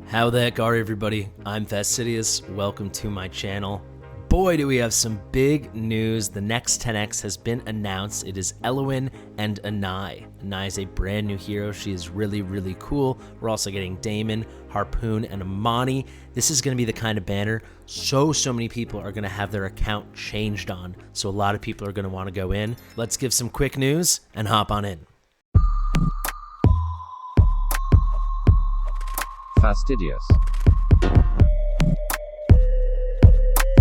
How the heck are everybody? I'm Fastidious. Welcome to my channel. Boy, do we have some big news. The next 10x has been announced. It is Elowyn and Anai. Anai is a brand new hero. She is really, really cool. We're also getting Damon, Harpoon, and Amani. This is going to be the kind of banner so many people are going to have their account changed on. So a lot of people are going to want to go in. Let's give some quick news and hop on in. Fastidious.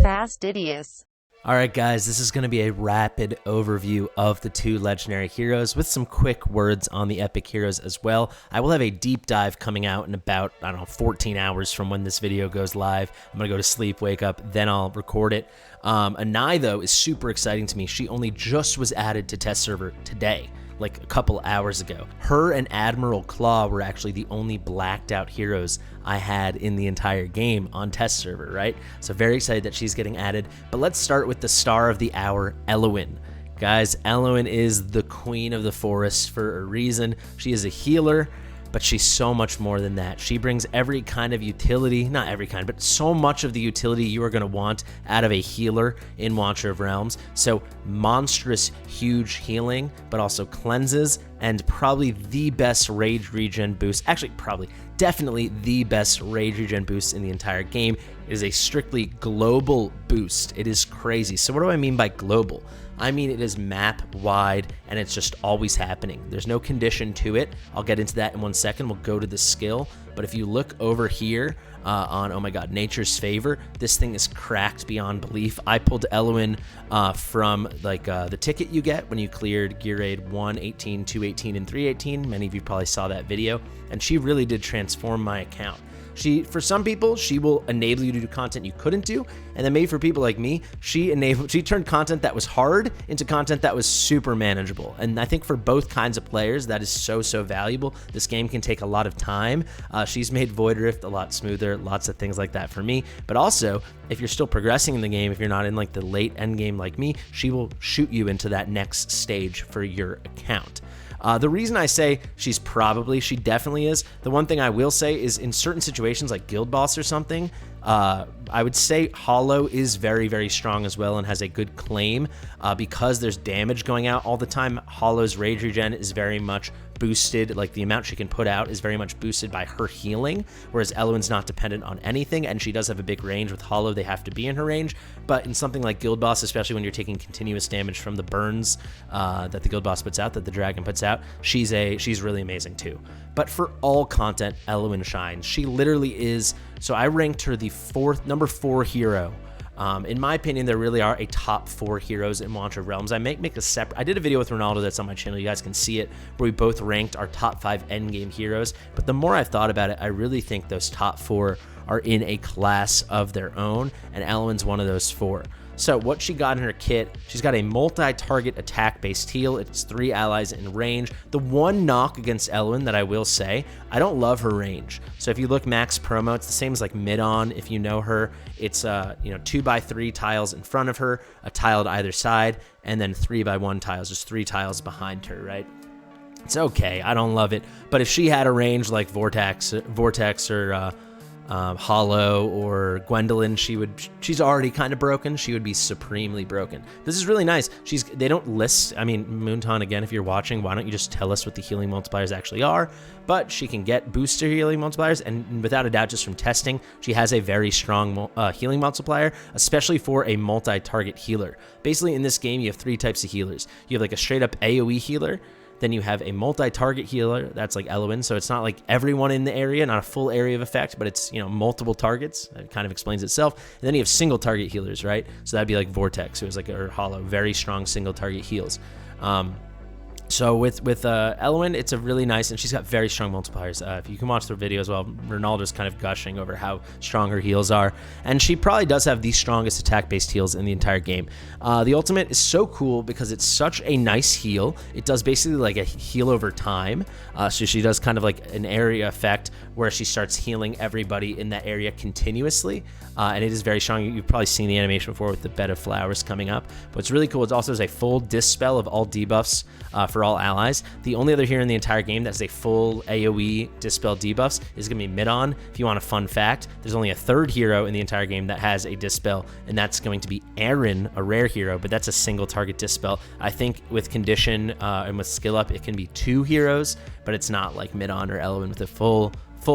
Fastidious. Alright guys, this is going to be a rapid overview of the two legendary heroes with some quick words on the epic heroes as well. I will have a deep dive coming out in about, 14 hours from when this video goes live. I'm going to go to sleep, wake up, then I'll record it. Anai though is super exciting to me. She only just was added to test server today, like a couple hours ago. Her and Admiral Claw were actually the only blacked out heroes I had in the entire game on test server, right? So very excited that she's getting added. But let's start with the star of the hour, Elowyn. Guys, Elowyn is the queen of the forest for a reason. She is a healer, but she's so much more than that. She brings every kind of utility, not every kind, but so much of the utility you are going to want out of a healer in Watcher of Realms. So monstrous, huge healing, but also cleanses, and probably the best rage regen boost. Actually, definitely the best rage regen boost in the entire game. It is a strictly global boost. It is crazy. So what do I mean by global? I mean it is map wide and it's just always happening. There's no condition to it. I'll get into that in 1 second. We'll go to the skill. But if you look over here on, oh my god, Nature's Favor, this thing is cracked beyond belief. I pulled Elowyn from like the ticket you get when you cleared Gear Aid 1, 18, 218, and 318. Many of you probably saw that video. And she really did transform my account. For some people, she will enable you to do content you couldn't do, and then maybe for people like me, she turned content that was hard into content that was super manageable. And I think for both kinds of players, that is so valuable. This game can take a lot of time. She's made Void Rift a lot smoother, lots of things like that for me. But also, if you're still progressing in the game, if you're not in like the late end game like me, she will shoot you into that next stage for your account. The reason I say she definitely is, the one thing I will say is in certain situations like Guild Boss or something, I would say Hollow is very strong as well and has a good claim because there's damage going out all the time. Hollow's rage regen is very much boosted, like the amount she can put out is very much boosted by her healing, whereas Elowyn's not dependent on anything, and she does have a big range. With Hollow, they have to be in her range, but in something like Guild Boss, especially when you're taking continuous damage from the burns that the Guild Boss puts out, that the dragon puts out, she's really amazing too. But for all content, Elowyn shines. She literally is, so I ranked her the number 4 hero. In my opinion, there really are a top 4 heroes in Watcher of Realms. I make a separate, I did a video with Ronaldo that's on my channel, you guys can see it, where we both ranked our top 5 endgame heroes. But the more I've thought about it, I really think those top 4 are in a class of their own, and Elowyn's one of those 4. So what she got in her kit, she's got a multi-target attack-based heal. It's 3 allies in range. The one knock against Elowyn that I will say, I don't love her range. So if you look max promo, it's the same as like mid-on. If you know her, it's 2x3 tiles in front of her, a tile to either side, and then 3x1 tiles, just 3 tiles behind her, right? It's okay. I don't love it. But if she had a range like Vortex or Hollow or Gwendolyn, she's already kind of broken. She would be supremely broken. This is really nice. They don't list, I mean, Moonton, again, if you're watching, why don't you just tell us what the healing multipliers actually are? But she can get booster healing multipliers, and without a doubt, just from testing, she has a very strong healing multiplier, especially for a multi-target healer. Basically, in this game, you have 3 types of healers. You have like a straight up AoE healer. Then you have a multi-target healer, that's like Elowyn, so it's not like everyone in the area, not a full area of effect, but it's, multiple targets. That kind of explains itself. And then you have single target healers, right? So that'd be like Vortex, who is like, or Hollow, very strong single target heals. So with Elowyn, it's a really nice, and she's got very strong multipliers. If you can watch the video as well, Ronaldo's kind of gushing over how strong her heals are, and she probably does have the strongest attack-based heals in the entire game. The ultimate is so cool because it's such a nice heal. It does basically like a heal over time. So she does kind of like an area effect where she starts healing everybody in that area continuously, and it is very strong. You've probably seen the animation before with the bed of flowers coming up, but it's really cool. It also has a full dispel of all debuffs for all allies. The only other hero in the entire game that has a full AoE Dispel debuffs is going to be Midon. If you want a fun fact, there's only a third hero in the entire game that has a Dispel, and that's going to be Aaron, a rare hero, but that's a single target Dispel. I think with Condition and with skill up, it can be 2 heroes, but it's not like Midon or Elowyn with a full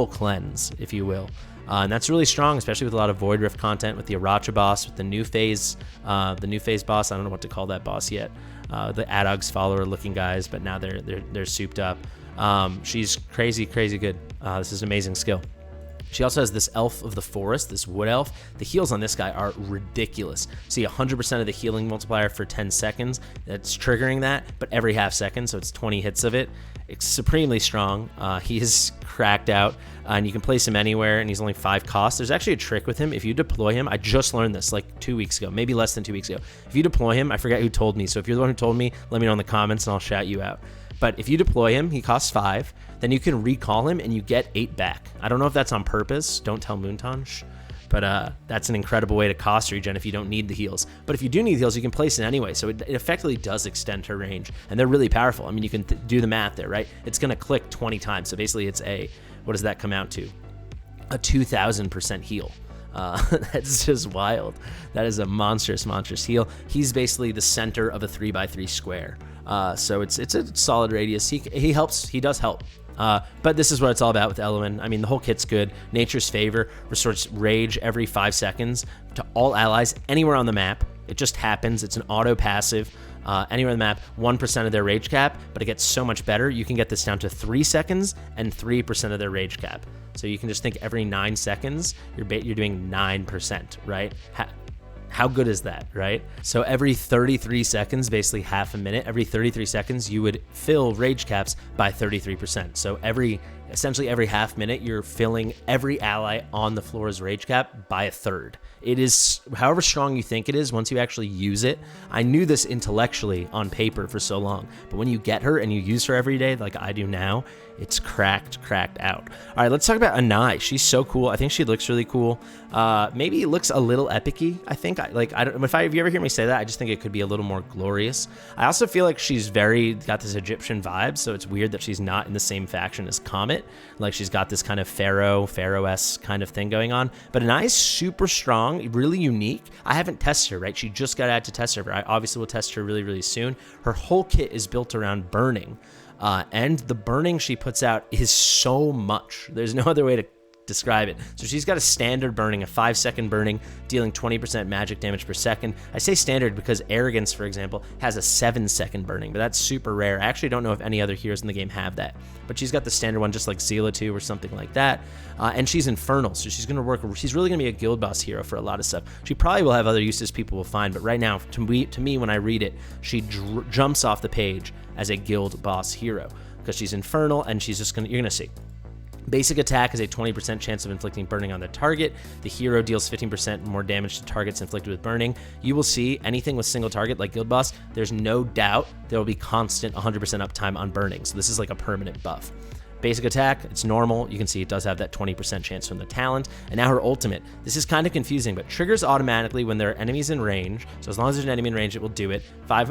cleanse, if you will. And that's really strong, especially with a lot of Void Rift content, with the Aracha boss, with the new phase boss. I don't know what to call that boss yet. The Adog's follower looking guys, but now they're souped up. She's crazy good. This is an amazing skill. She also has this Elf of the Forest, this Wood Elf. The heals on this guy are ridiculous. See, 100% of the healing multiplier for 10 seconds. That's triggering that, but every half second, so it's 20 hits of it. It's supremely strong. He is cracked out, and you can place him anywhere, and he's only 5 cost. There's actually a trick with him. If you deploy him, I just learned this like 2 weeks ago, maybe less than 2 weeks ago. If you deploy him, I forget who told me, so if you're the one who told me, let me know in the comments, and I'll shout you out. But if you deploy him, he costs 5, then you can recall him and you get 8 back. I don't know if that's on purpose. Don't tell Moontonge. But that's an incredible way to cost regen if you don't need the heals. But if you do need the heals, you can place it anyway. So it effectively does extend her range. And they're really powerful. I mean, you can do the math there, right? It's going to click 20 times. So basically it's what does that come out to? A 2,000% heal. That's just wild. That is a monstrous heal. He's basically the center of a 3x3 square. So it's a solid radius. He helps. He does help. But this is what it's all about with Elowyn. I mean, the whole kit's good. Nature's Favor restores rage every 5 seconds to all allies anywhere on the map. It just happens. It's an auto passive. Anywhere on the map, 1% of their rage cap, but it gets so much better. You can get this down to 3 seconds and 3% of their rage cap. So you can just think every 9 seconds, you're doing 9%, right? How good is that, right? So every 33 seconds, basically half a minute, every 33 seconds, you would fill rage caps by 33%. So essentially every half minute, you're filling every ally on the floor's rage cap by a third. It is, however strong you think it is, once you actually use it. I knew this intellectually on paper for so long, but when you get her and you use her every day, like I do now, it's cracked out. All right, let's talk about Anai. She's so cool. I think she looks really cool. Maybe it looks a little epic-y, I think. If you ever hear me say that, I just think it could be a little more glorious. I also feel like she's got this Egyptian vibe, so it's weird that she's not in the same faction as Comet. Like she's got this kind of Pharaoh-esque kind of thing going on. But Anai's super strong, really unique. I haven't tested her, right? She just got added to test server. I obviously will test her really, really soon. Her whole kit is built around burning. And the burning she puts out is so much. There's no other way to describe it. So she's got a standard burning, a 5-second burning, dealing 20% magic damage per second. I say standard because Arrogance, for example, has a 7-second burning, but that's super rare. I actually don't know if any other heroes in the game have that. But she's got the standard one, just like Zealot or something like that. And she's Infernal, so she's really going to be a guild boss hero for a lot of stuff. She probably will have other uses people will find, but right now, to me, when I read it, she jumps off the page as a guild boss hero because she's Infernal, and you're going to see. Basic attack is a 20% chance of inflicting burning on the target. The hero deals 15% more damage to targets inflicted with burning. You will see anything with single target like Guild Boss, there's no doubt there will be constant 100% uptime on burning. So this is like a permanent buff. Basic attack, it's normal. You can see it does have that 20% chance from the talent. And now her ultimate. This is kind of confusing, but triggers automatically when there are enemies in range. So as long as there's an enemy in range, it will do it.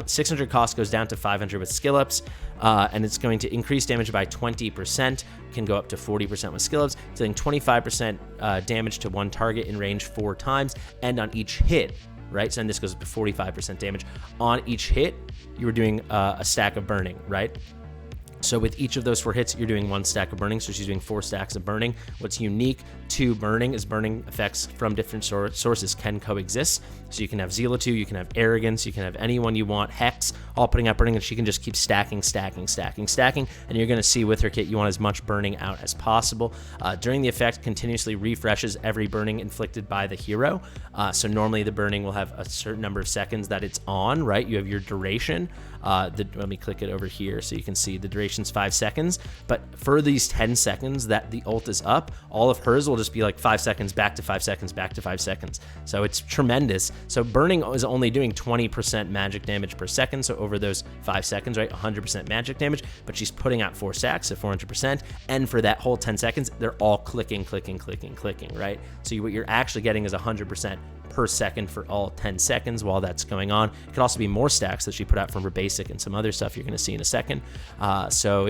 600 cost goes down to 500 with skill ups. And it's going to increase damage by 20%. Can go up to 40% with skill ups, dealing 25% damage to one target in range 4 times. And on each hit, right? So then this goes up to 45% damage. On each hit, you were doing a stack of burning, right? So with each of those 4 hits, you're doing 1 stack of burning. So she's doing 4 stacks of burning. What's unique to burning is burning effects from different sources can coexist. So you can have Zealot, you can have Arrogance, you can have anyone you want, Hex, all putting out burning, and she can just keep stacking. And you're going to see with her kit, you want as much burning out as possible. During the effect, continuously refreshes every burning inflicted by the hero. So normally the burning will have a certain number of seconds that it's on, right? You have your duration. Let me click it over here so you can see the duration's 5 seconds. But for these 10 seconds that the ult is up, all of hers will just be like 5 seconds, back to 5 seconds, back to 5 seconds. So it's tremendous. So burning is only doing 20% magic damage per second. So over those 5 seconds, right, 100% magic damage, but she's putting out 4 stacks at 400%. And for that whole 10 seconds, they're all clicking, right? So what you're actually getting is 100% per second for all 10 seconds while that's going on. It could also be more stacks that she put out from her basic and some other stuff you're going to see in a second. So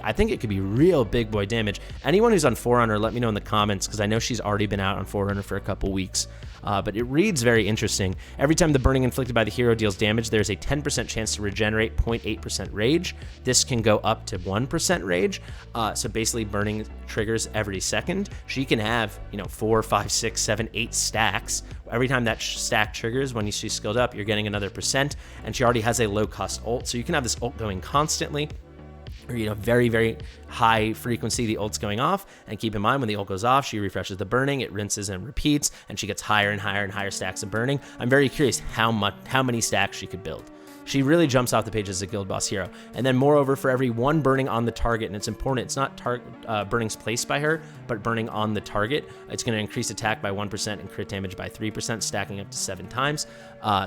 I think it could be real big boy damage. Anyone who's on Forerunner, let me know in the comments, because I know she's already been out on Forerunner for a couple weeks. But it reads very interesting. Every time the burning inflicted by the hero deals damage, there's a 10% chance to regenerate 0.8% rage. This can go up to 1% rage. So basically burning triggers every second. She can have, 4, 5, 6, 7, 8 stacks. Every time that stack triggers, when she's skilled up, you're getting another %. And she already has a low cost ult. So you can have this ult going constantly. Or, very, very high frequency, the ult's going off. And keep in mind, when the ult goes off, she refreshes the burning, it rinses and repeats, and she gets higher and higher and higher stacks of burning. I'm very curious how many stacks she could build. She really jumps off the page as a guild boss hero. And then moreover, for every one burning on the target, and it's important, it's not burnings placed by her, but burning on the target, it's going to increase attack by 1% and crit damage by 3%, stacking up to 7 times.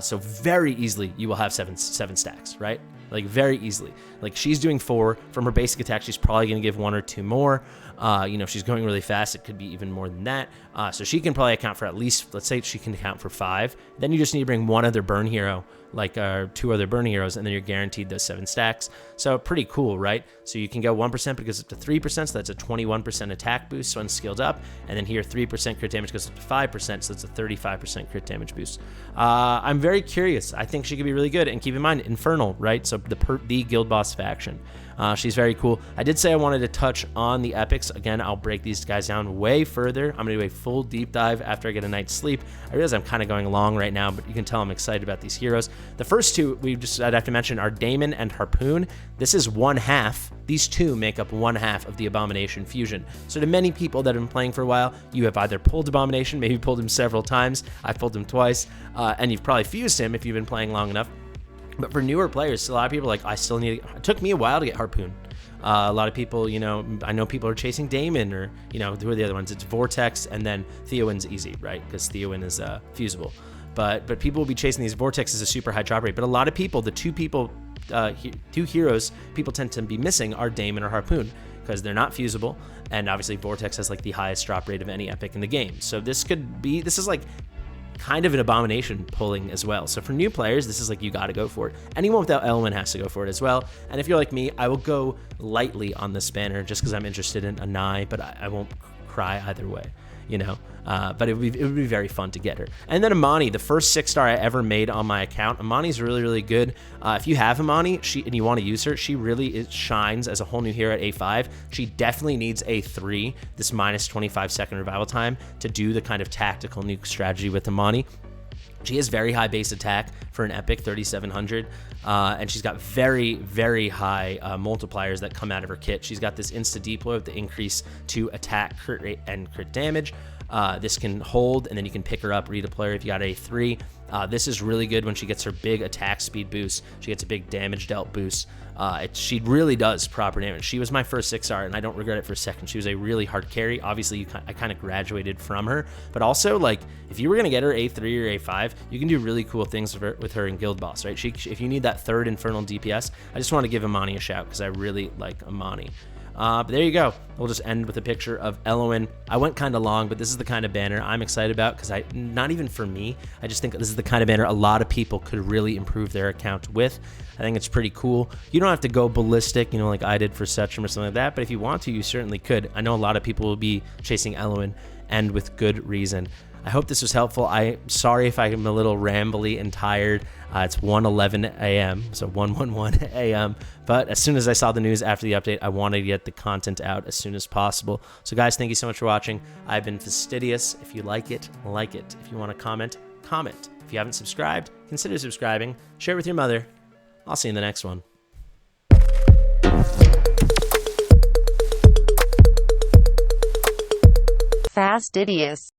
So very easily, you will have seven stacks, right? Like very easily. Like she's doing 4 from her basic attack. She's probably going to give 1 or 2 more. If she's going really fast, it could be even more than that. So she can probably account for at least, let's say she can account for 5. Then you just need to bring 1 other burn hero, like 2 other burn heroes, and then you're guaranteed those 7 stacks. So pretty cool, right? So you can go 1%, but it goes up to 3%, so that's a 21% attack boost when skilled up. And then here 3% crit damage goes up to 5%, so that's a 35% crit damage boost. I'm very curious. I think she could be really good. And keep in mind, Infernal, right? So the guild boss faction. She's very cool. I did say I wanted to touch on the epics. Again, I'll break these guys down way further. I'm going to do a full deep dive after I get a night's sleep. I realize I'm kind of going long right now, but you can tell I'm excited about these heroes. The first two I'd have to mention are Daemon and Harpoon. This is 1/2. These two make up 1/2 of the Abomination fusion. So to many people that have been playing for a while, you have either pulled Abomination, maybe pulled him several times. I've pulled him twice, and you've probably fused him if you've been playing long enough. But for newer players, a lot of people are like, it took me a while to get Harpoon. A lot of people, I know people are chasing Daemon, or, who are the other ones? It's Vortex, and then Theowin's easy, right? Because Theowin is fusible. But people will be chasing these. Vortex is a super high drop rate. But a lot of people, the two heroes people tend to be missing are Daemon or Harpoon, because they're not fusible. And obviously Vortex has like the highest drop rate of any epic in the game. So this is like kind of an Abomination pulling as well. So for new players, this is like, you got to go for it. Anyone without Elowyn has to go for it as well. And if you're like me, I will go lightly on this banner just because I'm interested in Anai, but I won't cry either way, but it would be very fun to get her. And then Amani, the first 6-star I ever made on my account. Amani's really, really good. If you have Amani and you want to use her, she really shines as a whole new hero at A5. She definitely needs A3, this minus 25-second revival time, to do the kind of tactical nuke strategy with Amani. She has very high base attack for an epic, 3,700, and she's got very, very high multipliers that come out of her kit. She's got this insta-deploy with the increase to attack, crit rate, and crit damage. This can hold, and then you can pick her up, redeploy her if you got A3. This is really good when she gets her big attack speed boost. She gets a big damage dealt boost. She really does proper damage. She was my first 6-star, and I don't regret it for a second. She was a really hard carry. Obviously, I kind of graduated from her, but also, like, if you were going to get her A3 or A5, you can do really cool things with her in Guild Boss, right? If you need that third Infernal DPS, I just want to give Amani a shout because I really like Amani. But there you go. We'll just end with a picture of Elowyn. I went kind of long, but this is the kind of banner I'm excited about because not even for me, I just think this is the kind of banner a lot of people could really improve their account with. I think it's pretty cool. You don't have to go ballistic, like I did for Setchum or something like that, but if you want to, you certainly could. I know a lot of people will be chasing Elowyn, and with good reason. I hope this was helpful. I'm sorry if I'm a little rambly and tired. It's 1:11 a.m., so 1:11 a.m. But as soon as I saw the news after the update, I wanted to get the content out as soon as possible. So guys, thank you so much for watching. I've been Fastidious. If you like it, like it. If you want to comment, comment. If you haven't subscribed, consider subscribing. Share it with your mother. I'll see you in the next one. Fastidious.